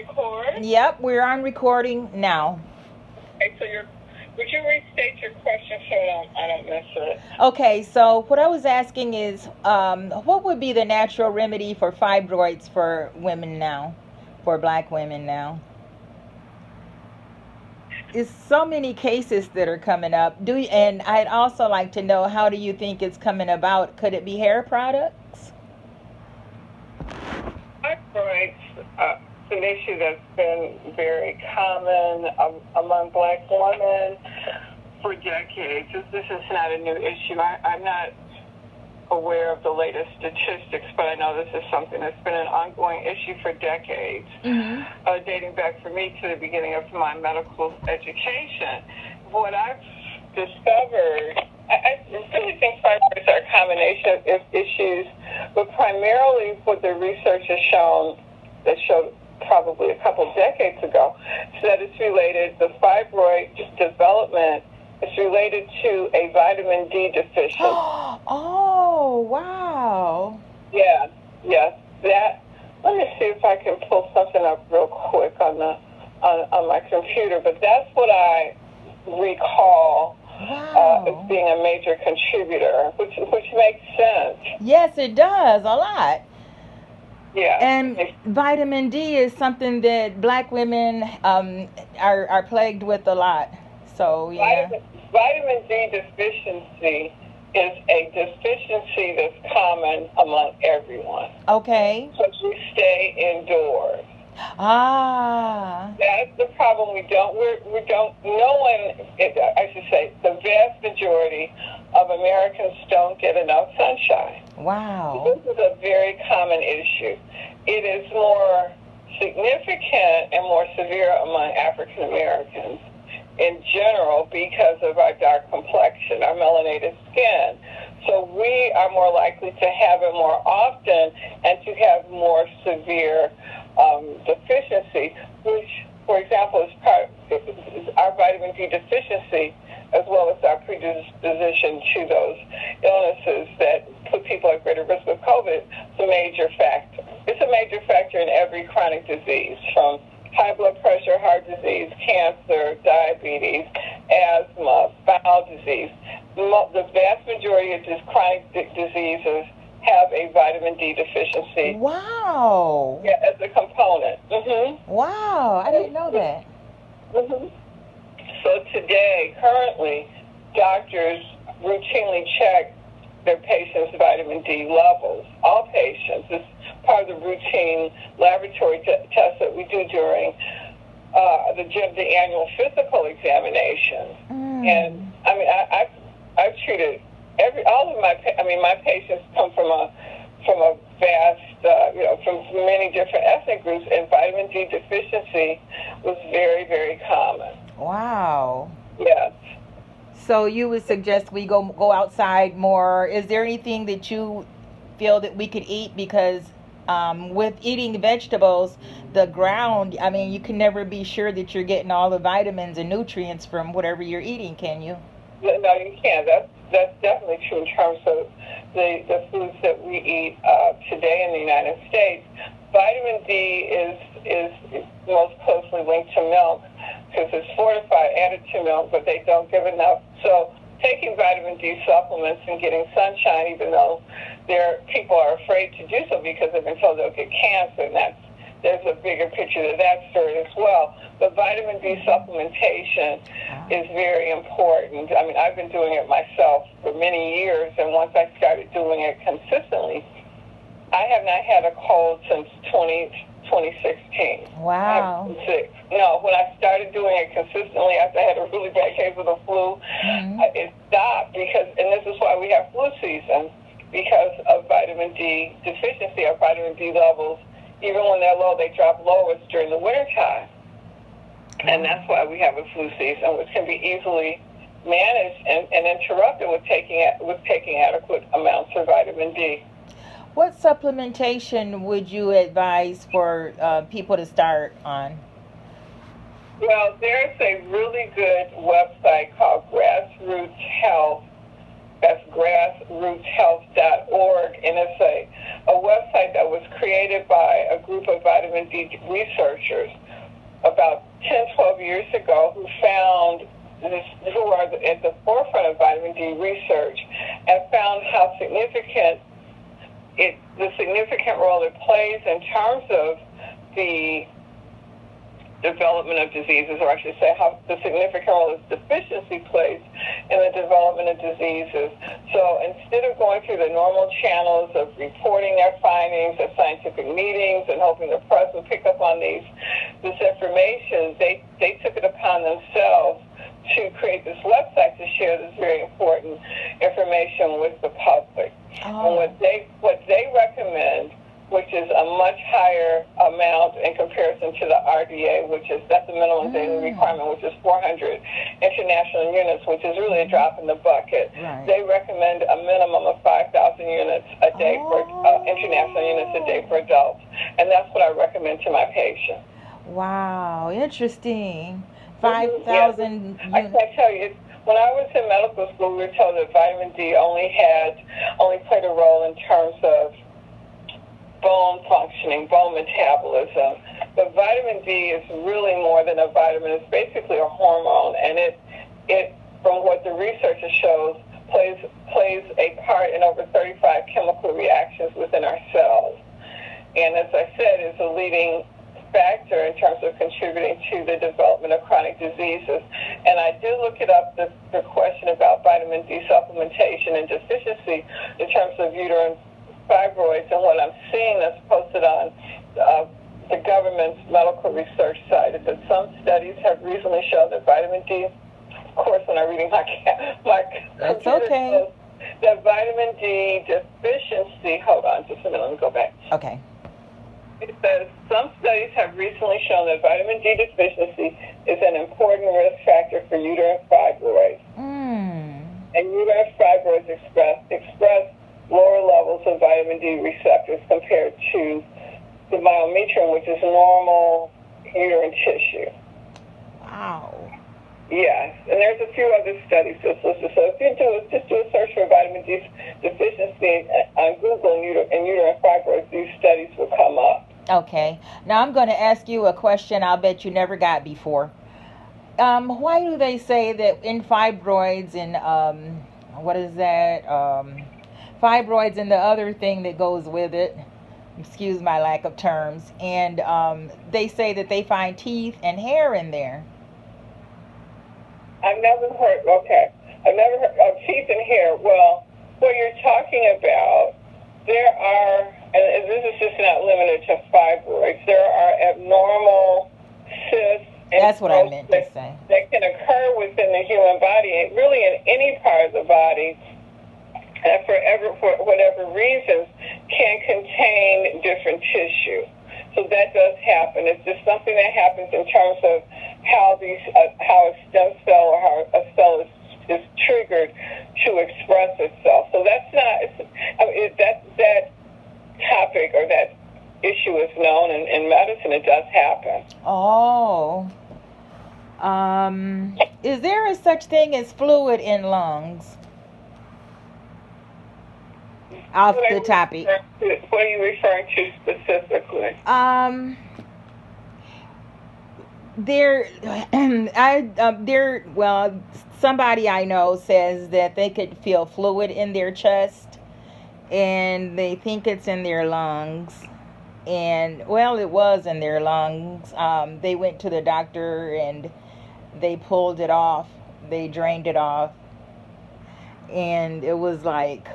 record? Yep, we're on recording now. Okay, so would you restate your question so I don't miss it? Okay, so what I was asking is, what would be the natural remedy for fibroids for women now, for black women now? It's so many cases that are coming up. And I'd also like to know, how do you think it's coming about? Could it be hair products? Fibroids is an issue that's been very common among black women for decades. This is not a new issue. I'm not aware of the latest statistics, but I know this is something that's been an ongoing issue for decades, dating back for me to the beginning of my medical education. What I've discovered, I really think fibroids are a combination of issues, but primarily what the research has shown, that showed probably a couple decades ago, is that it's related, the fibroid development is related to a vitamin D deficiency. Oh, wow. Yeah. That. Let me see if I can pull something up real quick on my computer. But that's what I recall as being a major contributor, which makes sense. Yes, it does a lot. Yeah. And vitamin D is something that black women are plagued with a lot. So yeah. Vitamin D deficiency is a deficiency that's common among everyone. Okay. So we stay indoors. Ah. That's the problem. No one, I should say, the vast majority of Americans don't get enough sunshine. Wow. This is a very common issue. It is more significant and more severe among African Americans in general because of our dark complexion, our melanated skin. So we are more likely to have it more often and to have more severe deficiency, which, for example, is our vitamin D deficiency, as well as our predisposition to those illnesses that put people at greater risk of COVID. It's a major factor. It's a major factor in every chronic disease, from high blood pressure, heart disease, cancer, diabetes, asthma, bowel disease. The vast majority of these chronic diseases have a vitamin D deficiency. Wow. Yeah, as a component. Wow, I didn't know that. So today, currently, doctors routinely check their patients' vitamin D levels. All patients. It's part of the routine laboratory test that we do during the annual physical examination. And I mean, I've treated my patients come from a vast, from many different ethnic groups, and vitamin D deficiency was very, very common. Wow. Yes. So you would suggest we go outside more. Is there anything that you feel that we could eat? Because with eating vegetables, the ground, I mean, you can never be sure that you're getting all the vitamins and nutrients from whatever you're eating, can you? No, you can't. That's definitely true in terms of the foods that we eat today in the United States. Vitamin D is most closely linked to milk because it's fortified, added to milk, but they don't give enough. So taking vitamin D supplements and getting sunshine, even though people are afraid to do so because they've been told they'll get cancer, and there's a bigger picture to that story as well. But vitamin D supplementation is very important. I mean, I've been doing it myself for many years, and once I started doing it consistently, I have not had a cold since 2016. Wow. No, when I started doing it consistently after I had a really bad case of the flu, it stopped and this is why we have flu season, because of vitamin D deficiency. Our vitamin D levels, even when they're low, they drop lowest during the wintertime. And that's why we have a flu season, which can be easily managed and interrupted with taking adequate amounts of vitamin D. What supplementation would you advise for people to start on? Well, there's a really good website called Grassroots Health. That's grassrootshealth.org, and it's a website that was created created by a group of vitamin D researchers about 10, 12 years ago who found who are at the forefront of vitamin D research and found how the significant role it plays in terms of the development of diseases, or I should say how the significant role its deficiency plays in the development of diseases. So instead of going through the normal channels of reporting their findings at scientific meetings and hoping the press would pick up on this information, they took it upon themselves to create this website to share this very important information with the public. And what they recommend, which is a much higher amount in comparison to the RDA, that's the minimum daily requirement, which is 400 international units, which is really a drop in the bucket. Right. They recommend a minimum of 5,000 units a day for international units a day for adults, and that's what I recommend to my patients. Wow, interesting. 5,000 units. I can't tell you. When I was in medical school, we were told that vitamin D only played a role in terms of bone functioning, bone metabolism. But vitamin D is really more than a vitamin. It's basically a hormone, and it from what the research shows, plays a part in over 35 chemical reactions within our cells. And as I said, is a leading factor in terms of contributing to the development of chronic diseases. And I do look it up, the question about vitamin D supplementation and deficiency in terms of uterine fibroids, and what I'm seeing that's posted on the government's medical research site is that some studies have recently shown that vitamin D, of course when I'm reading my that's computer okay. shows that vitamin D deficiency, hold on just a minute, let me go back. Okay. It says some studies have recently shown that vitamin D deficiency is an important risk factor for uterine fibroids. And uterine fibroids express lower levels of vitamin D receptors compared to the myometrium, which is normal uterine tissue. Wow. Yes, and there's a few other studies just listed. So if you do a search for vitamin D deficiency on Google and uterine fibroids, these studies will come up. Okay. Now I'm going to ask you a question I'll bet you never got before. Why do they say that in fibroids and what is that? Fibroids and the other thing that goes with it, excuse my lack of terms, and they say that they find teeth and hair in there. I've never heard of teeth and hair. Well, what you're talking about, there are, and this is just not limited to fibroids, there are abnormal cysts and that's what I meant to say. That can occur within the human body, and really in any part of the body, and for whatever reasons, can contain different tissue. So that does happen. It's just something that happens in terms of how a stem cell or how a cell is triggered to express itself. So that's not. That topic or that issue is known in medicine. It does happen. Oh. Is there a such thing as fluid in lungs? Off the topic. What are you referring to specifically? Somebody I know says that they could feel fluid in their chest, and they think it's in their lungs. And well, it was in their lungs. They went to the doctor and they pulled it off. They drained it off, and it was like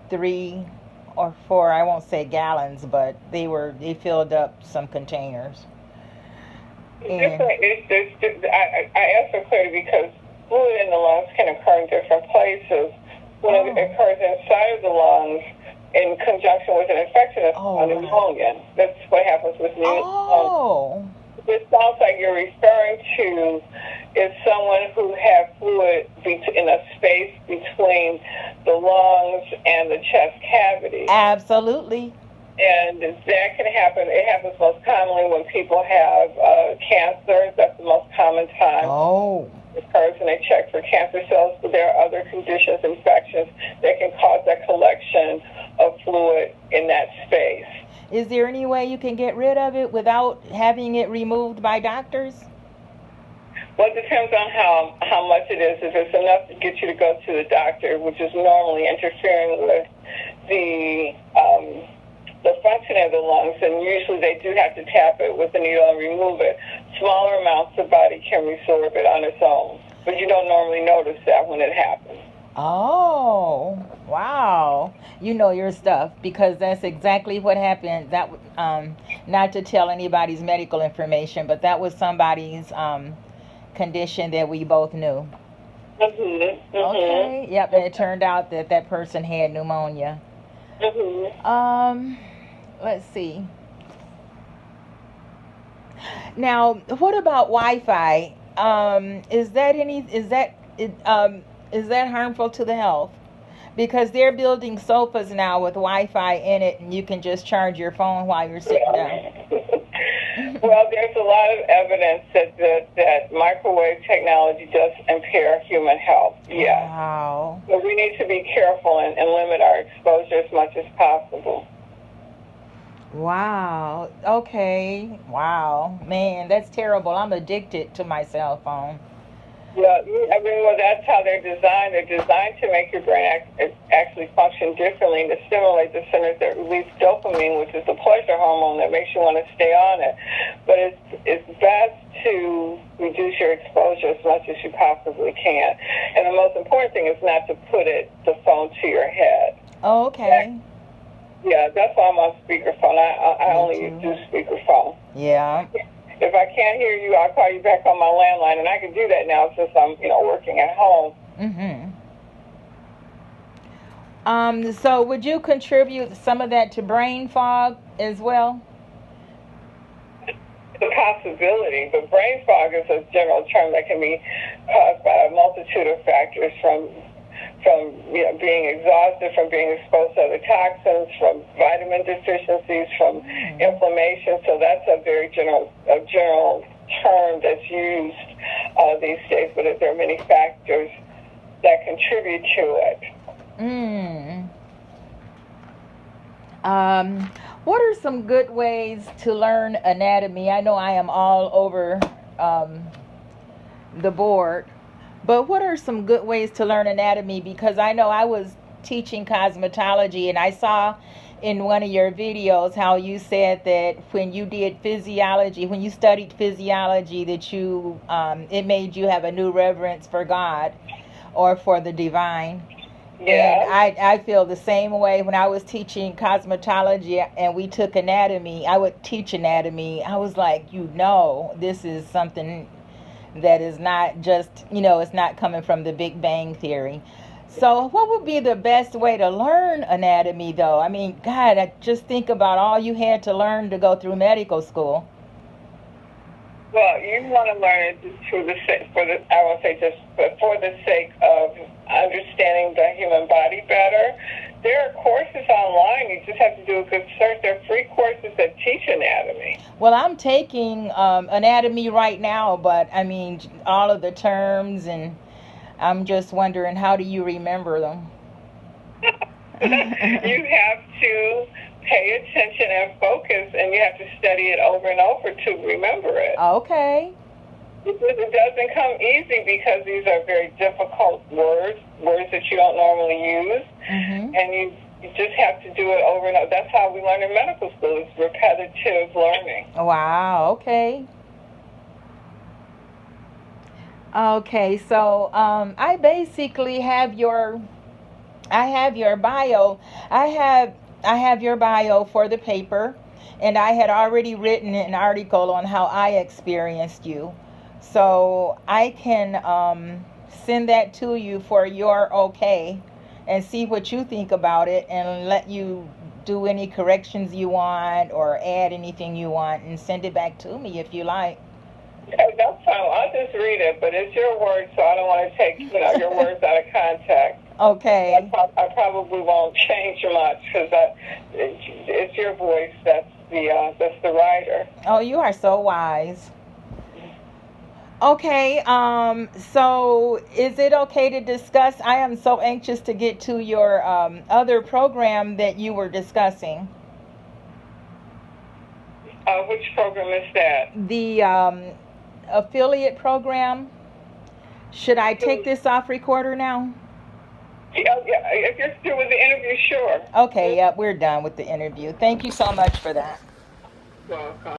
3 or 4, I won't say gallons, but they filled up some containers. I ask for clarity because fluid in the lungs can occur in different places. When it occurs inside of the lungs in conjunction with an infection, it's pneumonia. That's what happens with pneumonia. It sounds like you're referring to is someone who had fluid in a space between the lungs and the chest cavity. Absolutely. And that can happen. It happens most commonly when people have cancer. That's the most common time. It occurs when they check for cancer cells, but there are other conditions, infections, that can cause that collection of fluid in that space. Is there any way you can get rid of it without having it removed by doctors? Well, it depends on how much it is. If it's enough to get you to go to the doctor, which is normally interfering with the functioning of the lungs, and usually they do have to tap it with a needle and remove it. Smaller amounts, the body can resorb it on its own, but you don't normally notice that when it happens. Oh, wow. You know your stuff, because that's exactly what happened. That not to tell anybody's medical information, but that was somebody's condition that we both knew. Okay. Yep. And it turned out that that person had pneumonia. Let's see. Now, what about Wi-Fi? Is that harmful to the health? Because they're building sofas now with Wi-Fi in it, and you can just charge your phone while you're sitting down. Well, there's a lot of evidence that microwave technology does impair human health. Yes. Wow. So we need to be careful and limit our exposure as much as possible. Wow. Okay. Wow. Man, that's terrible. I'm addicted to my cell phone. Yeah, I mean, well, that's how they're designed. They're designed to make your brain actually function differently and to stimulate the centers that release dopamine, which is the pleasure hormone that makes you want to stay on it. But it's best to reduce your exposure as much as you possibly can. And the most important thing is not to put the phone to your head. Oh, okay. Yeah, that's why I'm on speakerphone. I only do speakerphone. Yeah. If I can't hear you, I'll call you back on my landline, and I can do that now since I'm, working at home. So would you contribute some of that to brain fog as well? The possibility, but brain fog is a general term that can be caused by a multitude of factors, from being exhausted, from being exposed to other toxins, from vitamin deficiencies, from inflammation. So that's a very general term that's used these days. But there are many factors that contribute to it. What are some good ways to learn anatomy? I know I am all over the board. But what are some good ways to learn anatomy? Because I know I was teaching cosmetology, and I saw in one of your videos how you said that when you did physiology, when you studied physiology, that you it made you have a new reverence for God or for the divine. Yeah. And I feel the same way. When I was teaching cosmetology and we took anatomy, I would teach anatomy. I was like, this is something that is not just, it's not coming from the Big Bang Theory. So what would be the best way to learn anatomy, though? I mean, God, I just think about all you had to learn to go through medical school. Well, you want to learn it for the sake of understanding the human body better. There are courses online. You just have to do a good search. There are free courses that teach anatomy. Well, I'm taking anatomy right now, but I mean, all of the terms, and I'm just wondering, how do you remember them? You have to pay attention and focus, and you have to study it over and over to remember it. Okay. It doesn't come easy because these are very difficult words that you don't normally use, and you just have to do it over and over. That's how we learn in medical school. It's repetitive learning. Wow, okay. Okay, so I basically have your bio. I have your bio for the paper, and I had already written an article on how I experienced you. So I can send that to you for your okay, and see what you think about it, and let you do any corrections you want or add anything you want, and send it back to me if you like. Okay, that's fine. I'll just read it, but it's your words, so I don't want to take your words out of context. Okay. I probably won't change much because it's your voice. That's the writer. Oh, you are so wise. Okay, so is it okay to discuss? I am so anxious to get to your other program that you were discussing. Which program is that? The affiliate program. Should I take this off recorder now? Yeah, if you're through with the interview, sure. Okay, yep, we're done with the interview. Thank you so much for that. Welcome.